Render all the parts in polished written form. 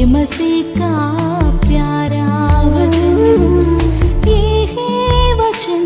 मसीह का प्यारा वचन, ये है वचन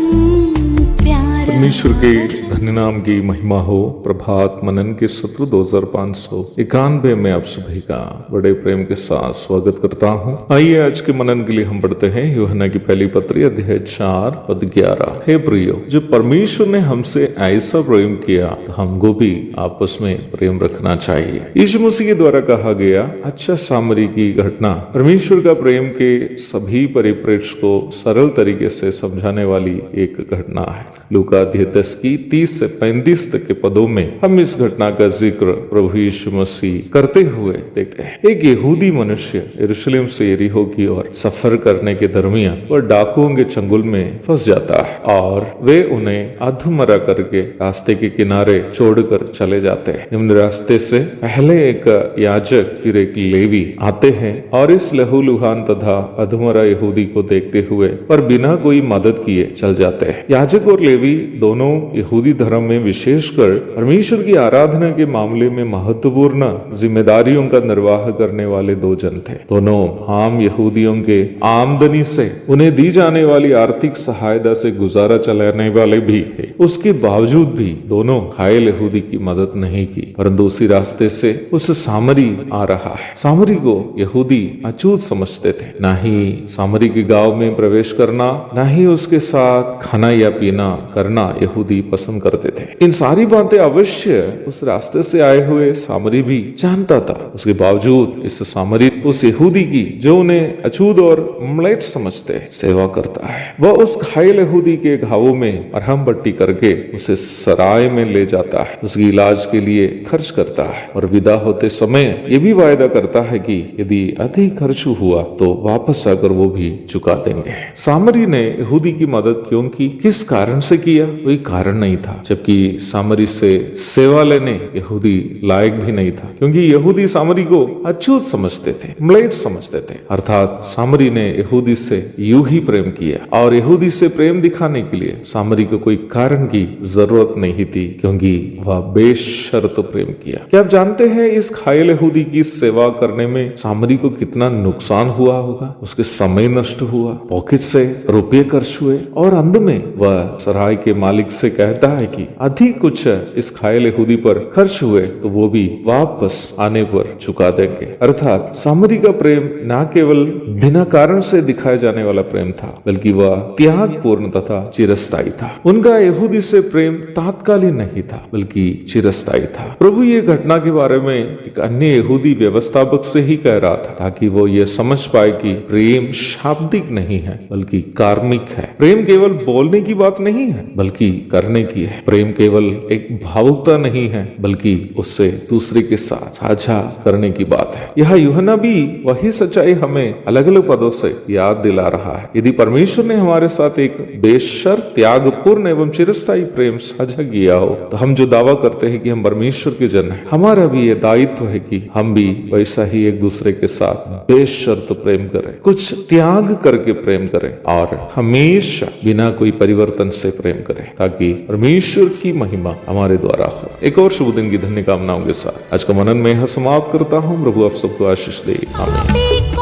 प्यारा। परमेश्वर के धन्य नाम की महिमा हो। प्रभात मनन के सत्र 2591 में आप सभी का बड़े प्रेम के साथ स्वागत करता हूँ। आइए आज के मनन के लिए हम पढ़ते हैं यूहन्ना की पहली पत्री अध्याय 4 पद 11। हे प्रियो, जब परमेश्वर ने हमसे ऐसा प्रेम किया तो हमको भी आपस में प्रेम रखना चाहिए। यीशु मसीह के द्वारा कहा गया अच्छा सामरी की घटना परमेश्वर का प्रेम के सभी परिप्रेक्ष्य को सरल तरीके से समझाने वाली एक घटना है। लूका अध्याय 10 की 30 से 35 तक के पदों में हम इस घटना का जिक्र प्रभु यीशु मसीह करते हुए देखते हैं। एक यहूदी मनुष्य यरूशलेम से यरीहो की ओर सफर करने के दरमियान वह डाकुओं के चंगुल में फंस जाता है और वे उन्हें अधमरा करके रास्ते के किनारे छोड़कर चले जाते हैं। निम्न रास्ते से पहले एक याजक फिर एक लेवी आते हैं और इस लहूलुहान तथा अधमरा यहूदी को देखते हुए पर बिना कोई मदद किए चल जाते हैं। याजक और लेवी दोनों यहूदी धर्म में विशेषकर परमेश्वर की आराधना के मामले में महत्वपूर्ण जिम्मेदारियों का निर्वाह करने वाले दो जन थे। दोनों आम यहूदियों के आमदनी से उन्हें दी जाने वाली आर्थिक सहायता से गुजारा चलाने वाले भी थे। उसके बावजूद भी दोनों घायल यहूदी की मदद नहीं की, परंतु उसी रास्ते से उस सामरी आ रहा है। सामरी को यहूदी अछूत समझते थे। ना ही सामरी के गांव में प्रवेश करना, ना ही उसके साथ खाना या पीना करना यहूदी पसंद करते थे। इन सारी बातें अवश्य उस रास्ते से आए हुए सामरी भी जानता था। उसके बावजूद इस सामरी उस यहूदी की जो उन्हें अछूत और म्लेच्छ समझते सेवा करता है। वह उस घायल यहूदी के घावों में मरहम पट्टी करके उसे सराय में ले जाता है, उसकी इलाज के लिए खर्च करता है और विदा होते समय ये भी वायदा करता है कि यदि अधिक खर्च हुआ तो वापस आकर वो भी चुका देंगे। सामरी ने यहूदी की मदद क्यों की, किस कारण से किया? कोई कारण नहीं था। जबकि सामरी से सेवा लेने यहूदी लायक भी नहीं था, क्योंकि यहूदी सामरी को अछूत समझते थे, म्लेच्छ समझते थे। अर्थात सामरी ने यहूदी से यूं ही प्रेम किया और यहूदी से प्रेम दिखाने के लिए सामरी को कोई कारण की जरूरत नहीं थी, क्योंकि वह बेशर्त प्रेम किया। क्या आप जानते हैं इस घायल यहूदी की सेवा करने में सामरी को कितना नुकसान हुआ होगा? उसके समय नष्ट हुआ, पॉकेट से रुपये खर्च हुए और अंत में वह सराय के मालिक से कहता है कि अधिक कुछ इस घायल यहूदी पर खर्च हुए तो वो भी वापस आने पर चुका देंगे। अर्थात सामरी का प्रेम न केवल बिना कारण से दिखाए जाने वाला प्रेम था, बल्कि वह त्यागपूर्ण तथा चिरस्थायी था। उनका यहूदी से प्रेम तात्कालिक नहीं था, बल्कि चिरस्थायी था। प्रभु ये घटना के बारे में एक अन्य यहूदी व्यवस्थापक से ही कह रहा था, ताकि वो ये समझ पाए कि प्रेम शाब्दिक नहीं है बल्कि कार्मिक है। प्रेम केवल बोलने की बात नहीं है बल्कि करने की है। प्रेम केवल एक भावुकता नहीं है बल्कि उससे दूसरे के साथ साझा करने की बात है। यह यूहन्ना भी वही सच्चाई हमें अलग अलग पदों से याद दिला रहा है। यदि परमेश्वर ने हमारे साथ एक बेशर्त त्यागपूर्ण एवं चिरस्थायी प्रेम साझा किया हो, तो हम जो दावा करते हैं कि हम परमेश्वर के जन हैं, हमारा भी यह दायित्व है कि हम भी वैसा ही एक दूसरे के साथ बेशर्त प्रेम करें, कुछ त्याग करके प्रेम करें और हमेशा बिना कोई परिवर्तन से प्रेम करें, ताकि परमेश्वर की महिमा हमारे द्वारा हो। एक और शुभ दिन की धन्य कामनाओं के साथ आज का मनन में समाप्त करता हूँ। प्रभु आप सबको आशीष दे। आमीन।